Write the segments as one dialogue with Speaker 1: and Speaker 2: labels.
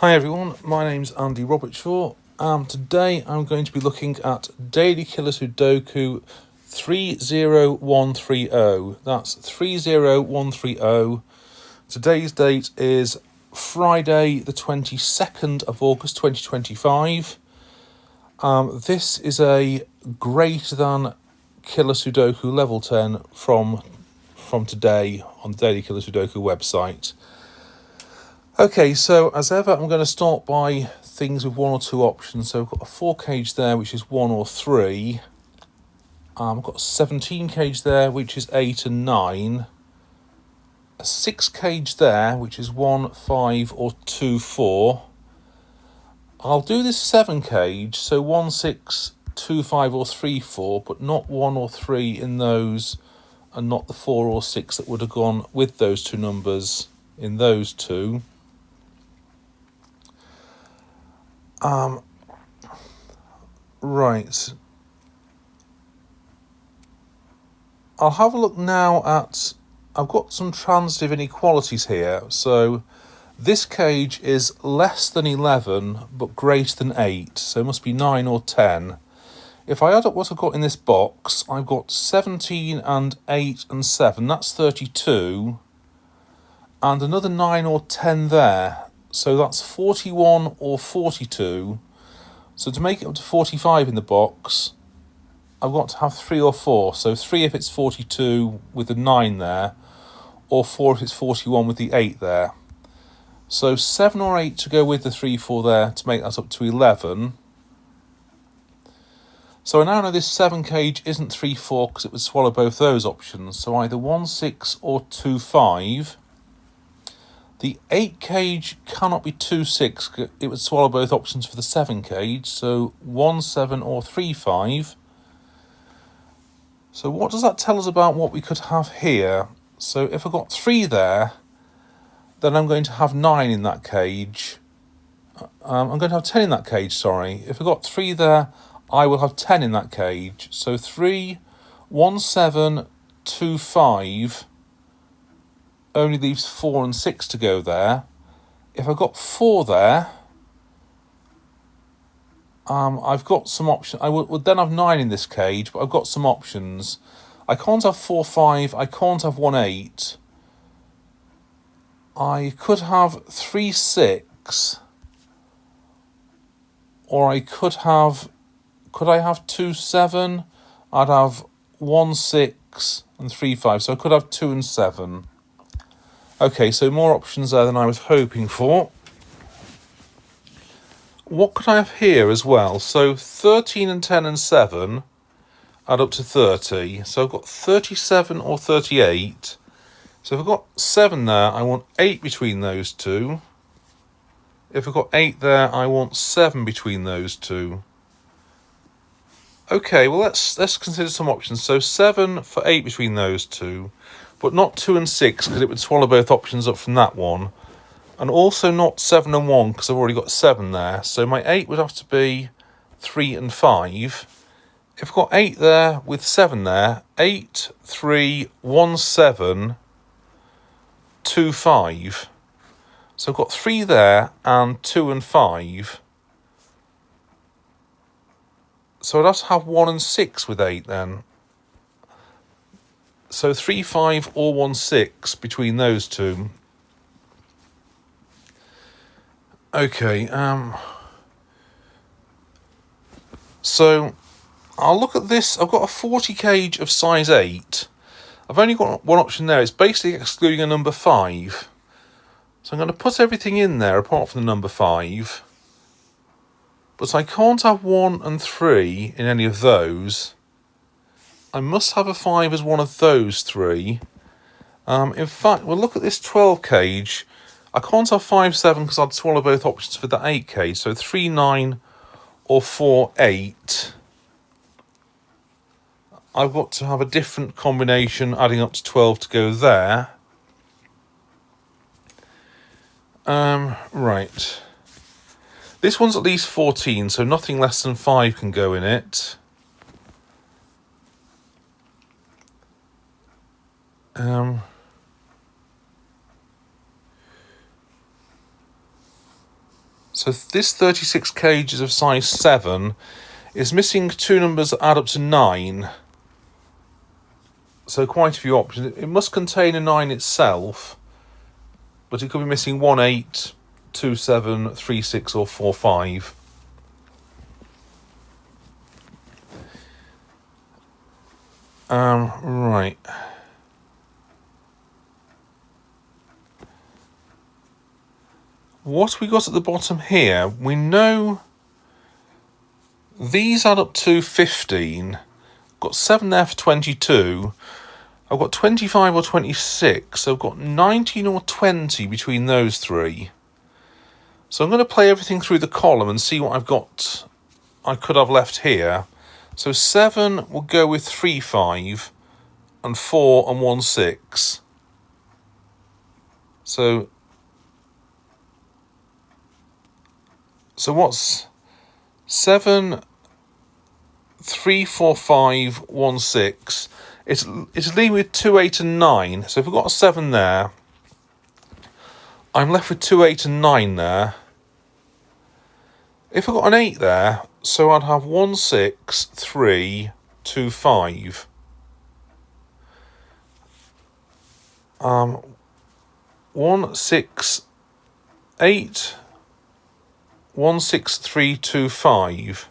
Speaker 1: Hi everyone, my name's Andy Robertshaw. Today I'm going to be looking at Daily Killer Su Doku 30130. That's 30130. Today's date is Friday the 22nd of August 2025. This is a greater than Killer Su Doku level 10 from today on the Daily Killer Su Doku website. Okay, so as ever, I'm going to start by things with one or two options. So I've got a 4 cage there, which is 1 or 3. I've got a 17 cage there, which is 8 and 9. A 6 cage there, which is 1, 5 or 2, 4. I'll do this 7 cage, so 1, 6, 2, 5 or 3, 4, but not 1 or 3 in those, and not the 4 or 6 that would have gone with those two numbers in those two. Right. I'll have a look now at... I've got some transitive inequalities here. So this cage is less than 11, but greater than 8. So it must be 9 or 10. If I add up what I've got in this box, I've got 17 and 8 and 7. That's 32. And another 9 or 10 there. So that's 41 or 42. So to make it up to 45 in the box, I've got to have 3 or 4. So 3 if it's 42 with the 9 there, or 4 if it's 41 with the 8 there. So 7 or 8 to go with the 3, 4 there to make that up to 11. So I now know this 7 cage isn't 3, 4 because it would swallow both those options. So either 1, 6 or 2, 5. The 8 cage cannot be 2, 6. It would swallow both options for the 7 cage. So 1, 7 or 3, 5. So what does that tell us about what we could have here? So if I've got 3 there, then I'm going to have 9 in that cage. I'm going to have 10 in that cage, sorry. If I've got 3 there, I will have 10 in that cage. So 3, 1, 7, 2, 5... only leaves 4 and 6 to go there. If I've got 4 there, I've got some options. I would then have 9 in this cage, but I've got some options. I can't have 4, 5. I can't have 1, 8. I could have 3, 6. Or I could have... Could I have 2, 7? I'd have 1, 6 and 3, 5. So I could have 2 and 7. Okay, so more options there than I was hoping for. What could I have here as well? So 13 and 10 and 7 add up to 30. So I've got 37 or 38. So if I've got 7 there, I want 8 between those two. If I've got 8 there, I want 7 between those two. Okay, well let's consider some options. So 7 for 8 between those two. But not 2 and 6, because it would swallow both options up from that one. And also not 7 and 1, because I've already got 7 there. So my 8 would have to be 3 and 5. If I've got 8 there with 7 there, 8, 3, 1, 7, 2, 5. So I've got 3 there and 2 and 5. So I'd have to have 1 and 6 with 8 then. So 3, 5 or 1, 6 between those two. Okay, so I'll look at this. I've got a 40 cage of size 8. I've only got one option there. It's basically excluding a number 5. So I'm going to put everything in there apart from the number 5. But I can't have 1 and 3 in any of those. I must have a 5 as one of those 3. In fact, we'll look at this 12 cage. I can't have 5, 7 because I'd swallow both options for the 8 cage. So 3, 9 or 4, 8. I've got to have a different combination adding up to 12 to go there. Right. This one's at least 14, so nothing less than 5 can go in it. So this 36 cages of size 7 is missing two numbers that add up to 9. So quite a few options. It must contain a 9 itself, but it could be missing 1, 8, 2, 7, 3, 6 or 4, 5. Right. What we got at the bottom here, we know these add up to 15. Got 7 there for 22. I've got 25 or 26, so I've got 19 or 20 between those three. So I'm going to play everything through the column and see what I've got I could have left here. So 7 will go with 3, 5, and 4 and 1, 6. So what's 7, 3, 4, 5, 1, 6? It's leaving with 2, 8 and 9. So if we've got a 7 there, I'm left with 2, 8 and 9 there. If I've got an 8 there, so I'd have 1, 6, 3, 2, 5. 1, 6, 8, 1, 6, 3, 2, 5.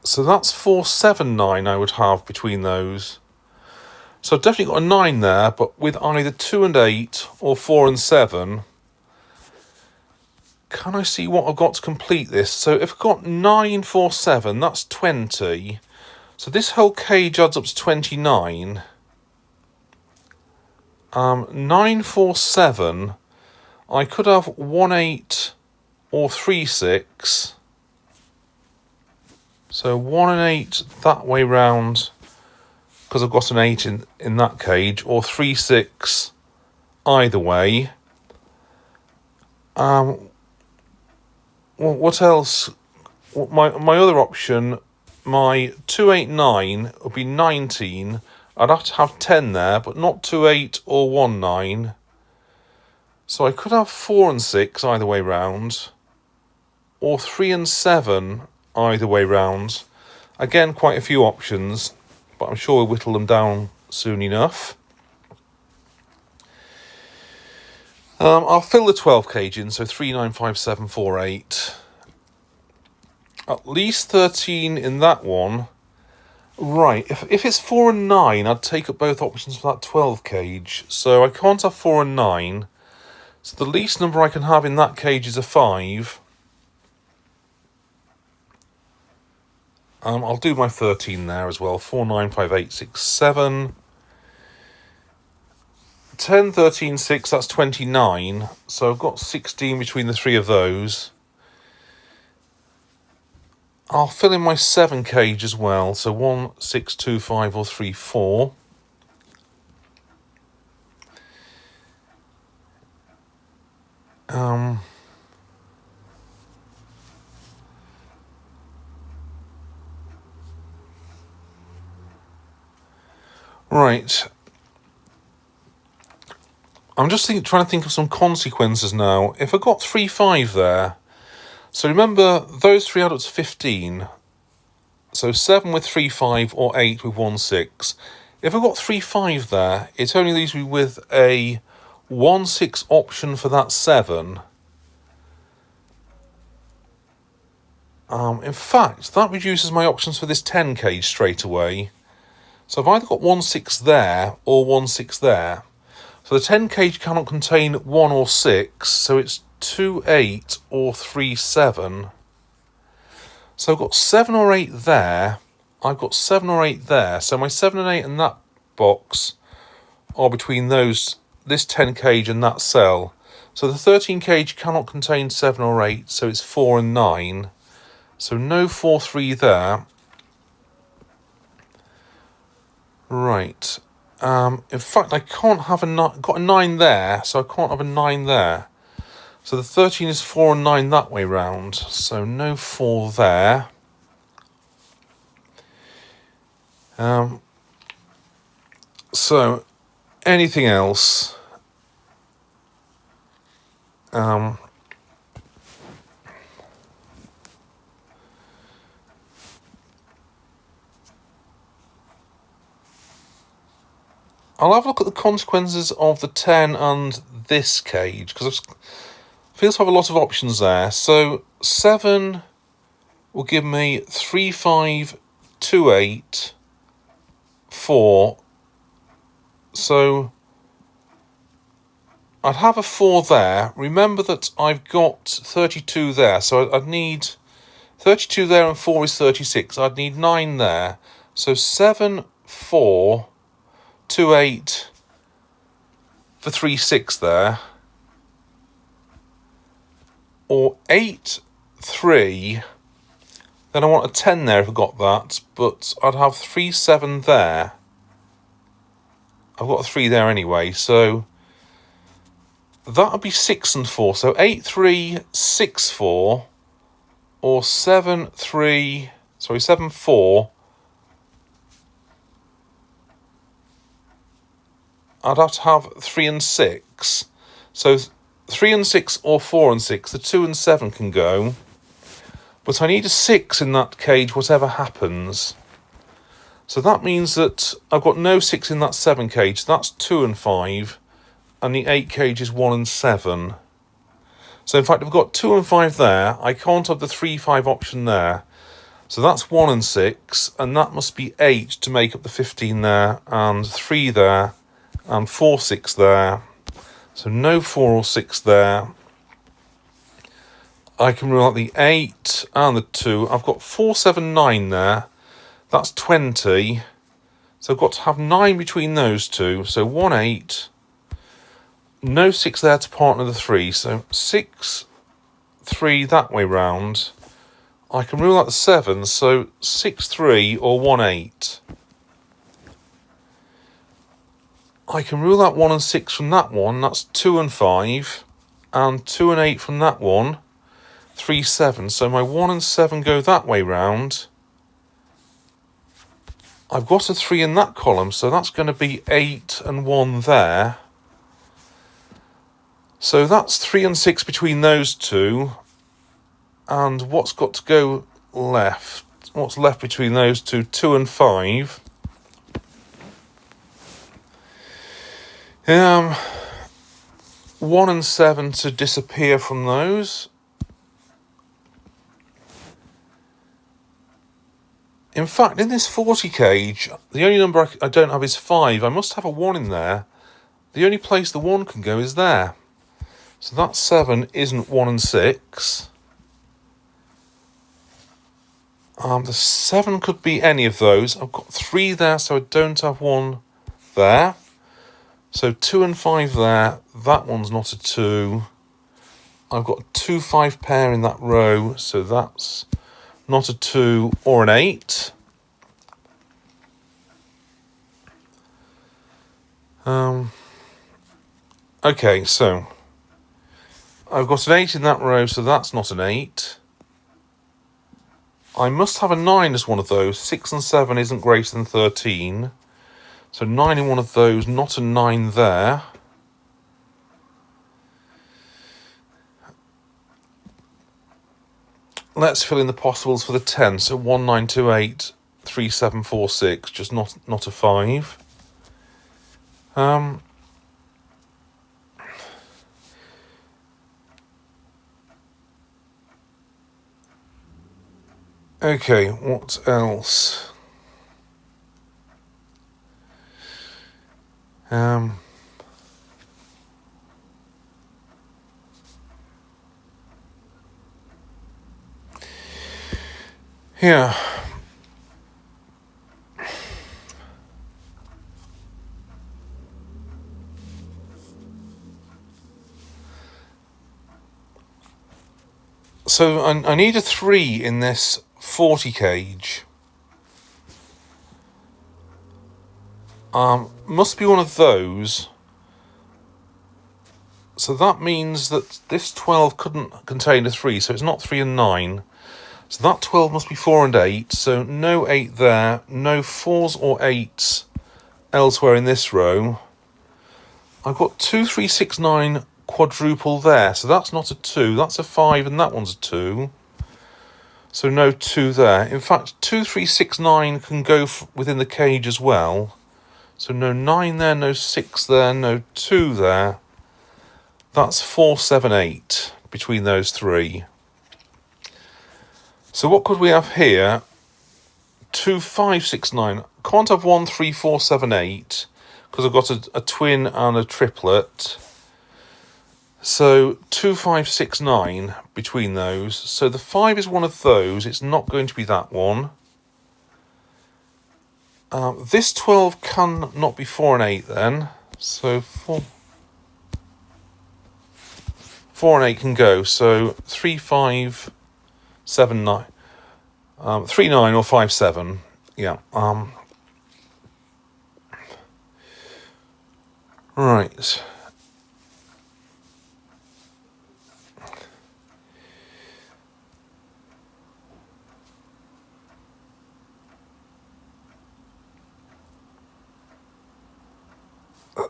Speaker 1: So that's 4, 7, 9 I would have between those. So I've definitely got a 9 there, but with either 2 and 8 or 4 and 7. Can I see what I've got to complete this? So if I've got 9, 4, 7, that's 20. So this whole cage adds up to 29. 9, 4, 7. I could have 1, 8 or 3, 6. So 1 and 8 that way round, because I've got an 8 in that cage, or 3, 6 either way. What else? My other option, my 2, 8, 9 would be 19. I'd have to have 10 there, but not 2, 8 or 1, 9. So I could have 4 and 6 either way round, or 3 and 7 either way round. Again, quite a few options, but I'm sure we'll whittle them down soon enough. I'll fill the 12 cage in, so 3, 9, 5, 7, 4, 8. At least 13 in that one. Right, if it's 4 and 9, I'd take up both options for that 12 cage. So I can't have 4 and 9. So the least number I can have in that cage is a 5. I'll do my 13 there as well. 4, 9, 5, 8, 6, 7. 10, 13, 6, that's 29. So I've got 16 between the three of those. I'll fill in my 7 cage as well. So 1, 6, 2, 5 or 3, 4. Right. I'm just trying to think of some consequences now. If I got 3, 5 there, so remember those three add up to 15. So 7 with 3, 5 or 8 with 1, 6. If I got 3, 5 there, it only leaves me with a 1, 6 option for that 7. In fact, that reduces my options for this 10 cage straight away. So I've either got 1, 6 there or 1, 6 there. So the 10 cage cannot contain 1 or 6, so it's 2, 8 or 3, 7. So I've got 7 or 8 there. I've got 7 or 8 there. So my 7 and 8 in that box are between this 10 cage and that cell. So the 13 cage cannot contain 7 or 8, so it's 4 and 9. So no 4, 3 there. Right. In fact, I can't have got a 9 there, so I can't have a 9 there. So the 13 is 4 and 9 that way round, so no 4 there. So anything else. I'll have a look at the consequences of the 10 and this cage, because it feels to have a lot of options there. So 7 will give me 3, 5, 2, 8, 4. So I'd have a 4 there. Remember that I've got 32 there, so I'd need 32 there, and 4 is 36. I'd need 9 there. So 7, 4, 2, 8 for 3, 6 there. Or 8, 3. Then I want a 10 there if I got that, but I'd have 3, 7 there. I've got a 3 there anyway, so that would be 6 and 4. So 8, 3, 6, 4, or 7, 3, 7, 4. I'd have to have 3 and 6. So 3 and 6 or 4 and 6. The 2 and 7 can go. But I need a 6 in that cage, whatever happens. So that means that I've got no 6 in that 7 cage. That's 2 and 5. And the 8 cage is 1 and 7. So in fact, if I've got 2 and 5 there, I can't have the 3, 5 option there. So that's 1 and 6. And that must be 8 to make up the 15 there. And 3 there. And 4, 6 there. So no 4 or 6 there. I can rule out the 8 and the 2. I've got 4, 7, 9 there. That's 20. So I've got to have 9 between those two. So 1, 8. No 6 there to partner the 3. So 6, 3 that way round. I can rule out the 7. So 6, 3 or 1, 8. I can rule out 1 and 6 from that one. That's 2 and 5. And 2 and 8 from that one. 3, 7. So my 1 and 7 go that way round. I've got a 3 in that column, so that's going to be 8 and 1 there. So that's 3 and 6 between those two. And what's got to go left? What's left between those two? 2 and 5. 1 and 7 to disappear from those. In fact, in this 40 cage, the only number I don't have is 5. I must have a 1 in there. The only place the 1 can go is there. So that 7 isn't 1 and 6. The 7 could be any of those. I've got 3 there, so I don't have 1 there. So 2 and 5 there. That one's not a 2. I've got a 2, 5 pair in that row, so that's not a 2 or an 8. Okay, so I've got an 8 in that row, so that's not an 8. I must have a 9 as one of those. 6 and 7 isn't greater than 13. So 9 in one of those, not a 9 there. Let's fill in the possibles for the 10. So 1, 9, 2, 8, 3, 7, 4, 6, just not a 5. Okay, what else? Yeah. So I need a 3 in this 40 cage. Must be one of those. So that means that this 12 couldn't contain a 3, so it's not 3 and 9. So that 12 must be 4 and 8, so no 8 there, no 4s or 8s elsewhere in this row. I've got 2369 quadruple there, so that's not a 2, that's a 5, and that one's a 2. So no 2 there. In fact, 2369 can go within the cage as well. So no 9 there, no 6 there, no 2 there. That's 478 between those three. So what could we have here? 2569. Can't have 1, 3, 4, 7, 8 because I've got a twin and a triplet. So 2569 between those. So the 5 is one of those. It's not going to be that one. This 12 can not be 4 and 8 then. So 4 and 8 can go. So 3, 5, 7, 9. 3, 9 or 5, 7. Yeah. Right.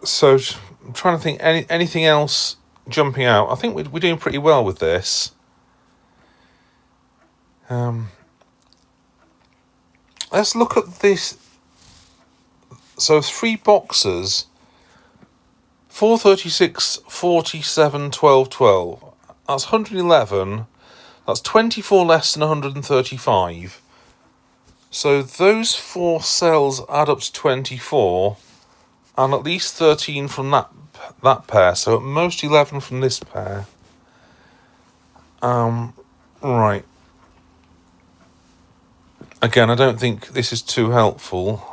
Speaker 1: So I'm trying to think anything else jumping out. I think we're doing pretty well with this. Let's look at this. So 3 boxes. 4, 36, 47, 12, 12. That's 111. That's 24 less than 135. So those 4 cells add up to 24. And at least 13 from that pair. So at most 11 from this pair. Right. Again, I don't think this is too helpful.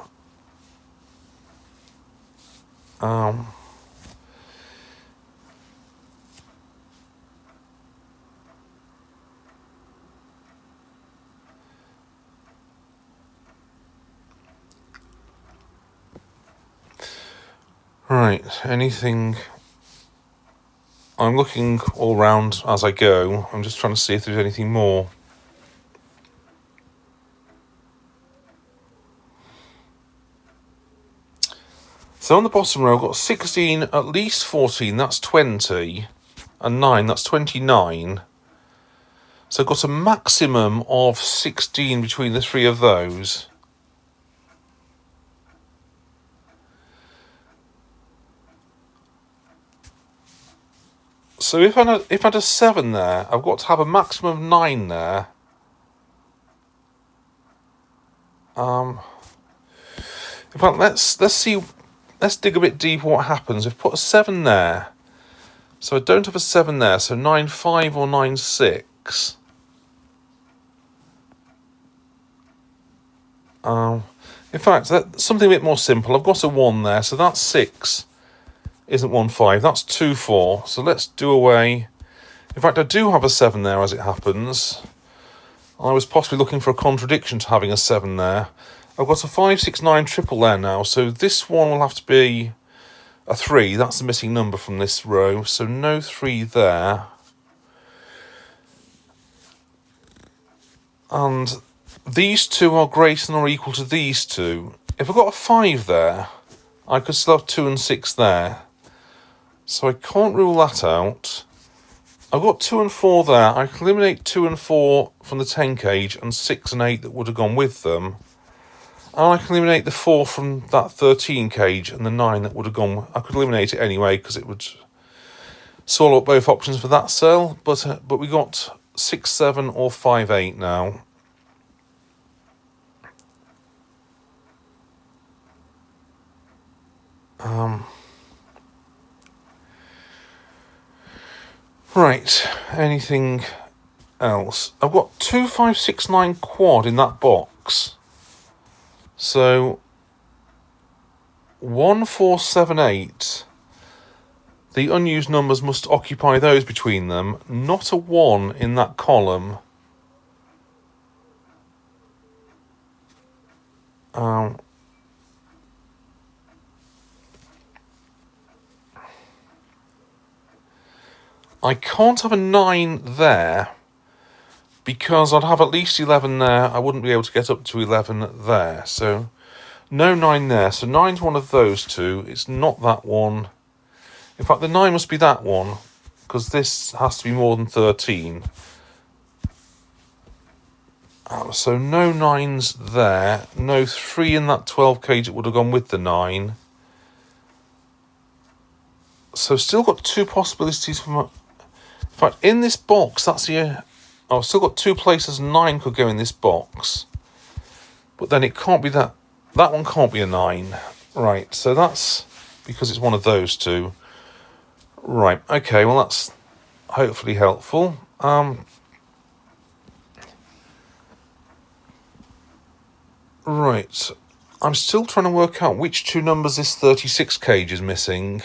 Speaker 1: Right, anything... I'm looking all round as I go. I'm just trying to see if there's anything more. So on the bottom row, I've got 16, at least 14, that's 20, and 9, that's 29. So I've got a maximum of 16 between the 3 of those. So if I had a 7 there, I've got to have a maximum of 9 there. In fact, let's dig a bit deeper what happens. If I put a 7 there, so I don't have a 7 there, so 9, 5 or 9, 6. In fact, that's something a bit more simple. I've got a 1 there, so that's 6. Isn't 1, 5. That's 2, 4. So let's do away. In fact, I do have a 7 there as it happens. I was possibly looking for a contradiction to having a 7 there. I've got a 5, 6, 9 triple there now. So this one will have to be a 3. That's the missing number from this row. So no 3 there. And these two are greater than or equal to these two. If I've got a 5 there, I could still have 2 and 6 there. So I can't rule that out. I've got 2 and 4 there. I can eliminate 2 and 4 from the 10 cage and 6 and 8 that would have gone with them. And I can eliminate the 4 from that 13 cage and the 9 that would have gone. I could eliminate it anyway because it would swallow up both options for that cell. But we got 6, 7 or 5, 8 now. Right, anything else? I've got 2, 5, 6, 9 quad in that box. So 1, 4, 7, 8. The unused numbers must occupy those between them, not a 1 in that column. I can't have a 9 there because I'd have at least 11 there. I wouldn't be able to get up to 11 there. So no 9 there. So 9's one of those two. It's not that one. In fact, the 9 must be that one, because this has to be more than 13. So no 9s there. No 3 in that 12 cage that would have gone with the 9. So still got 2 possibilities from... In fact, in this box, that's the... I've still got 2 places 9 could go in this box. But then it can't be that... That one can't be a 9. Right, so that's because it's one of those 2. Right, okay, well that's hopefully helpful. Right, I'm still trying to work out which 2 numbers this 36 cage is missing.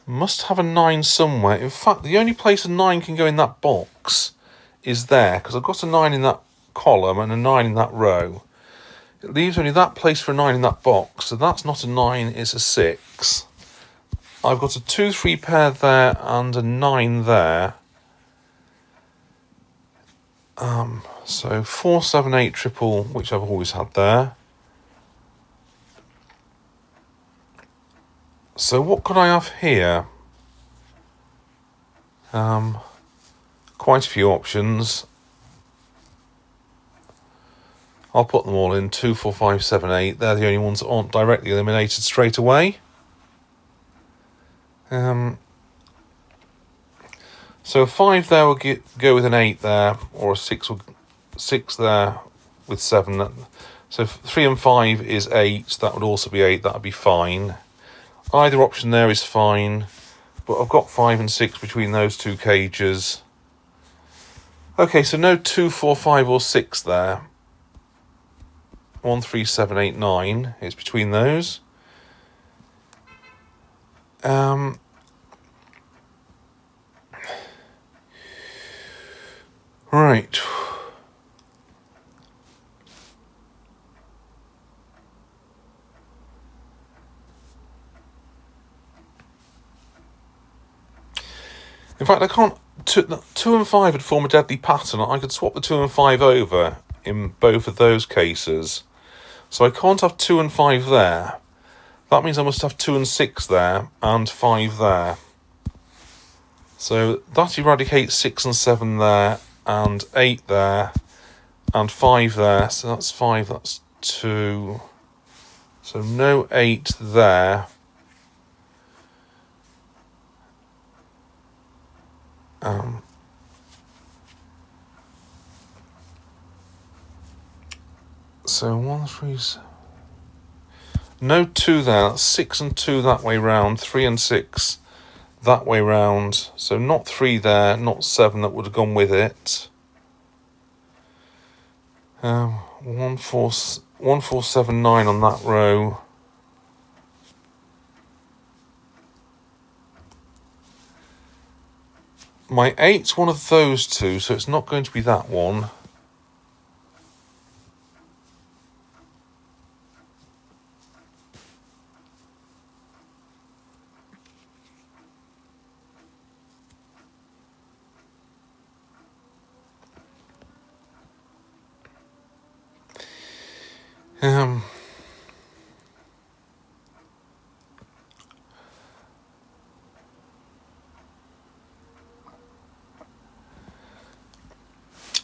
Speaker 1: Must have a 9 somewhere. In fact, the only place a 9 can go in that box is there, because I've got a 9 in that column and a 9 in that row. It leaves only that place for a 9 in that box, so that's not a 9, it's a 6. I've got a 2-3 pair there and a 9 there. So 4, 7, 8 triple, which I've always had there. So what could I have here? Quite a few options. I'll put them all in. 2, 4, 5, 7, 8. They're the only ones that aren't directly eliminated straight away. So a 5 there will go with an 8 there, or a 6 there with 7. So 3 and 5 is 8. That would also be 8. That would be fine. Either option there is fine, but I've got 5 and 6 between those 2 cages. Okay, so no 2, 4, 5 or 6 there. 1, 3, 7, 8, 9 is between those. Right. In fact, I can't... 2 and 5 would form a deadly pattern. I could swap the 2 and 5 over in both of those cases. So I can't have 2 and 5 there. That means I must have 2 and 6 there and 5 there. So that eradicates 6 and 7 there and 8 there and 5 there. So that's 5, that's 2. So no 8 there. So 1, 3... No 2 there. That's 6 and 2 that way round. 3 and 6 that way round. So not 3 there, not 7 that would have gone with it. 1, 4, 7, 9 on that row. My 8's one of those 2, so it's not going to be that one.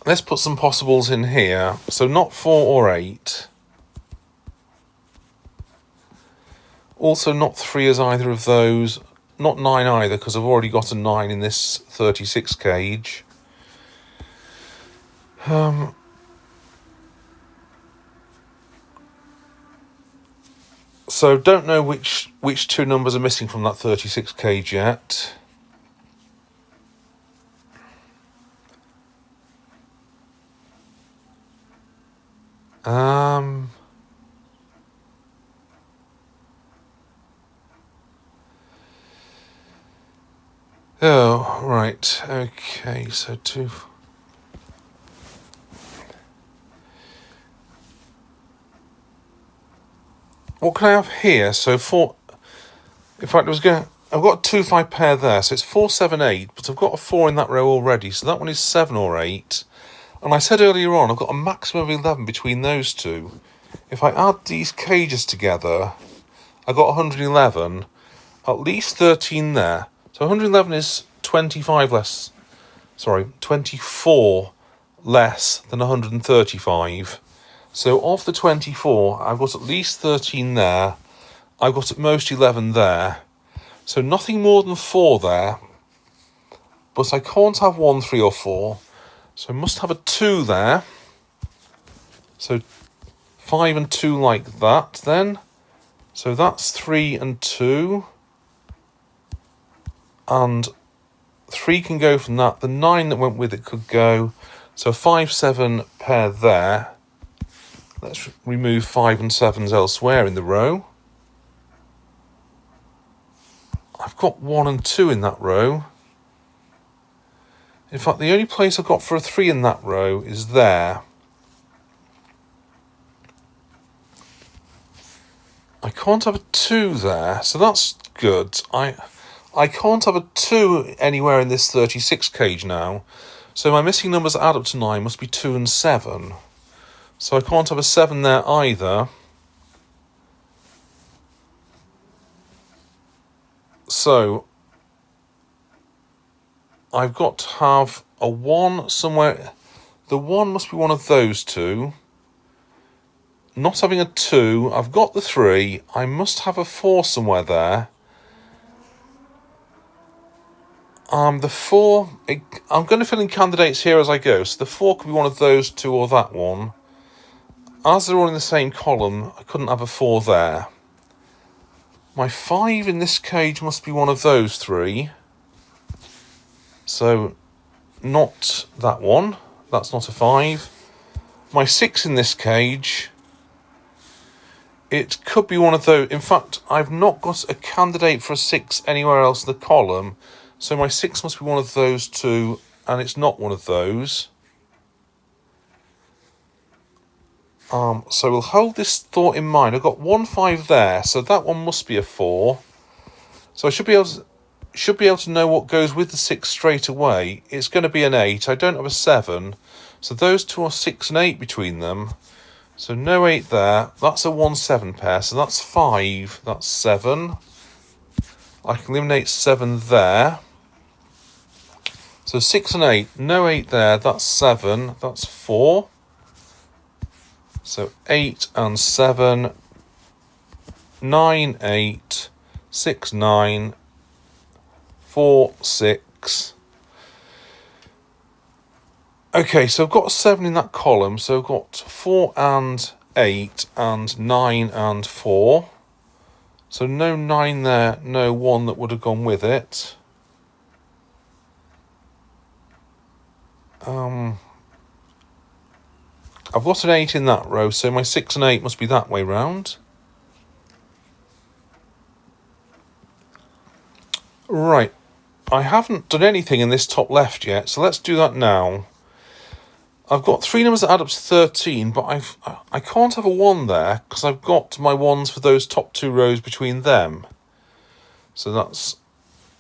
Speaker 1: Let's put some possibles in here. So not 4 or 8. Also not 3 as either of those. Not 9 either, because I've already got a 9 in this 36 cage. So don't know which 2 numbers are missing from that 36 cage yet. Oh, right. Okay, so 2... What can I have here? So 4... In fact, I've got a 2, 5 pair there, so it's 4, 7, 8, but I've got a 4 in that row already, so that one is 7 or 8. And I said earlier on, I've got a maximum of 11 between those two. If I add these cages together, I got 111, at least 13 there. So 111 is 24 less than 135. So of the 24, I've got at least 13 there. I've got at most 11 there. So nothing more than 4 there. But I can't have 1, 3 or 4. So I must have a 2 there. So 5 and 2 like that then. So that's 3 and 2. And 3 can go from that. The 9 that went with it could go. So 5, 7 pair there. Let's remove 5 and 7s elsewhere in the row. I've got 1 and 2 in that row. In fact, the only place I've got for a 3 in that row is there. I can't have a 2 there, so that's good. I can't have a 2 anywhere in this 36 cage now. So my missing numbers that add up to 9 must be 2 and 7. So I can't have a 7 there either. So I've got to have a 1 somewhere. The 1 must be one of those two. Not having a 2, I've got the 3. I must have a 4 somewhere there. The 4, I'm going to fill in candidates here as I go. So the 4 could be one of those two or that one. As they're all in the same column, I couldn't have a 4 there. My 5 in this cage must be one of those 3. So, not that one. That's not a 5. My 6 in this cage, it could be one of those. In fact, I've not got a candidate for a 6 anywhere else in the column. So my 6 must be one of those two, and it's not one of those. So we'll hold this thought in mind. I've got 1, 5 there, so that one must be a 4. So I should be able to know what goes with the 6 straight away. It's going to be an 8. I don't have a 7. So those two are 6 and 8 between them. So no 8 there. That's a 1, 7 pair. So that's 5. That's 7. I can eliminate 7 there. So 6 and 8. No 8 there. That's 7. That's 4. So 8 and 7. 9, 8. 6, 9. 4, 6. Okay, so I've got a 7 in that column. So I've got 4 and 8 and 9 and 4. So no 9 there, no 1 that would have gone with it. I've got an 8 in that row, so my 6 and 8 must be that way round. Right, I haven't done anything in this top left yet, so let's do that now. I've got 3 numbers that add up to 13, but I can't have a 1 there, because I've got my 1s for those top 2 rows between them. So that's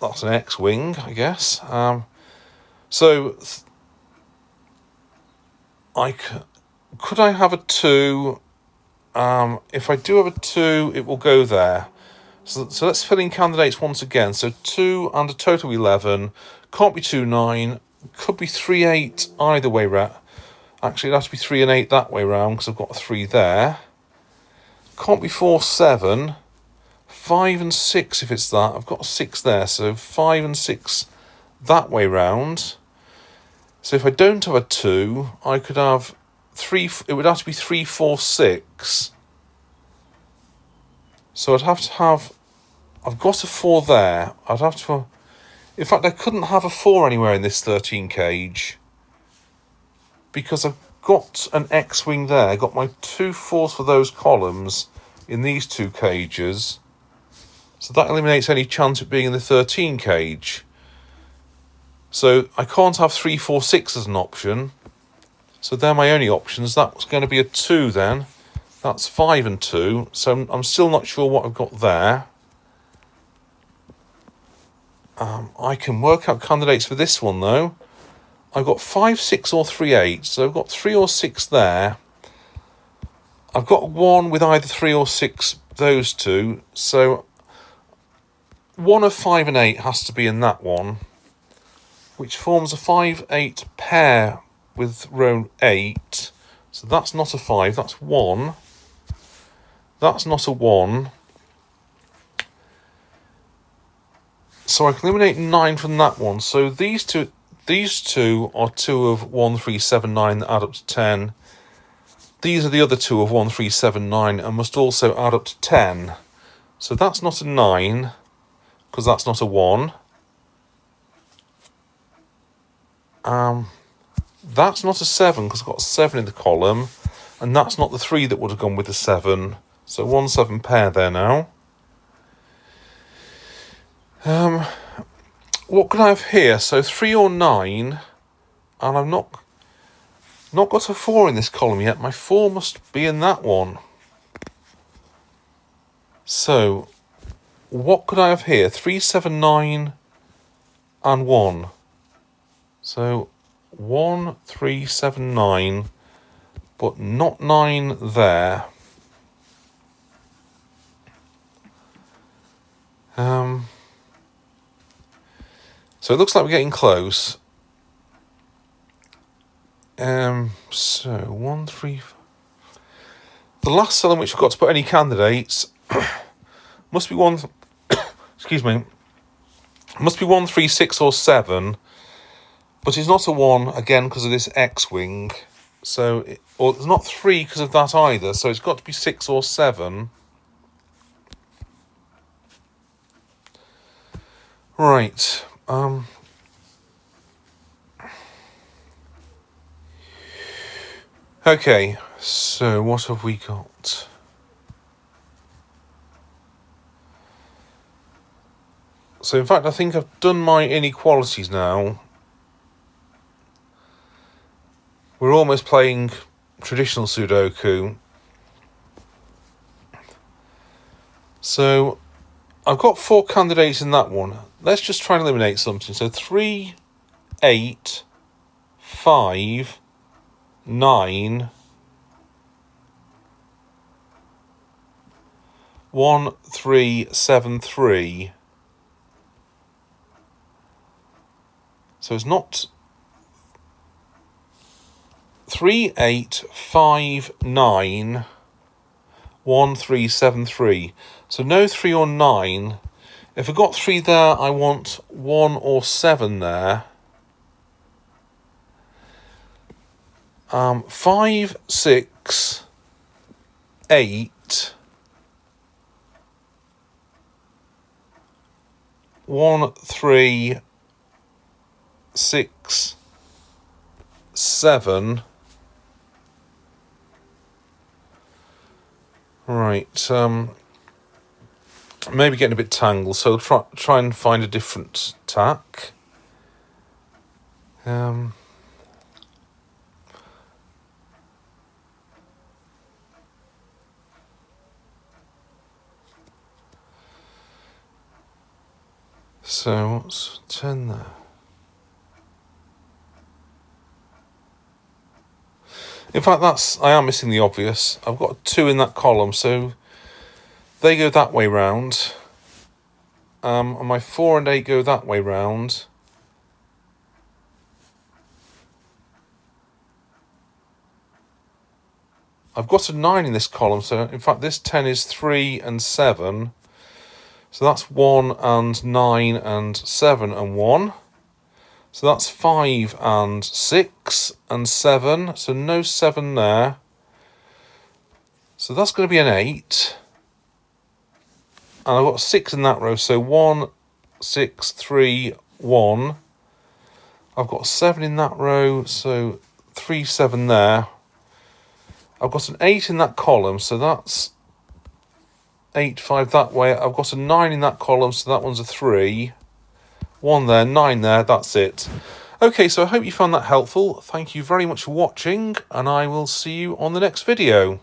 Speaker 1: an X-wing, I guess. Could I have a 2? If I do have a 2, it will go there. So let's fill in candidates once again. So 2 and a total of 11. Can't be 2, 9. Could be 3, 8 either way round. Actually, it has to be 3 and 8 that way round because I've got a 3 there. Can't be 4, 7. 5 and 6 if it's that. I've got a 6 there. So 5 and 6 that way round. So if I don't have a 2, I could have 3. It would have to be 3, 4, 6. So I'd have to have. I've got a 4 there. I'd have to. In fact, I couldn't have a 4 anywhere in this 13 cage because I've got an X-wing there. I've got my 2 4s for those columns in these 2 cages. So that eliminates any chance of being in the 13 cage. So I can't have 3, 4, 6 as an option. So they're my only options. That's going to be a 2 then. That's 5 and 2. So I'm still not sure what I've got there. I can work out candidates for this one though. I've got 5, 6 or 3, 8. So I've got 3 or 6 there. I've got one with either 3 or 6, those two. So one of 5 and 8 has to be in that one, which forms a 5, 8 pair with row 8. So that's not a 5, that's 1. That's not a 1. So I can eliminate 9 from that one. So these two are 2 of 1, 3, 7, 9 that add up to 10. These are the other 2 of 1, 3, 7, 9 and must also add up to 10. So that's not a 9, because that's not a 1. That's not a 7, because I've got a 7 in the column. And that's not the 3 that would have gone with the 7. So 1, 7 pair there now. What can I have here? So 3 or 9. And I've not got a 4 in this column yet. My 4 must be in that one. So what could I have here? 3, 7, 9 and 1. So 1, 3, 7, 9, but not 9 there. So it looks like we're getting close. So 1, 3. The last cell in which we've got to put any candidates must be 1. Excuse me. Must be 1, 3, 6 or 7. But it's not a 1, again, because of this X-wing. So, or it's not 3 because of that either. So it's got to be 6 or 7. Right. Okay, so what have we got? So in fact, I think I've done my inequalities now. We're almost playing traditional Sudoku. So I've got 4 candidates in that one. Let's just try and eliminate something. So 3, 8, 5, 9, 1, 3, 7, 3. So it's not 3, 8, 5, 9, 1, 3, 7, 3. So no 3 or 9. If I got 3 there, I want 1 or 7 there. 5, 6, 8, 1, 3, 6, 7. Right, maybe getting a bit tangled, so I'll try and find a different tack. So what's 10 there? In fact, I am missing the obvious. I've got 2 in that column, so they go that way round. And my 4 and 8 go that way round. I've got a 9 in this column, so in fact this 10 is 3 and 7. So that's 1 and 9 and 7 and 1. So that's 5 and 6 and 7. So no 7 there. So that's going to be an 8. And I've got 6 in that row. So 1, 6, 3, 1. I've got 7 in that row. So 3, 7 there. I've got an 8 in that column. So that's 8, 5 that way. I've got a 9 in that column. So that one's a 3. 1 there, 9 there, that's it. Okay, so I hope you found that helpful. Thank you very much for watching, and I will see you on the next video.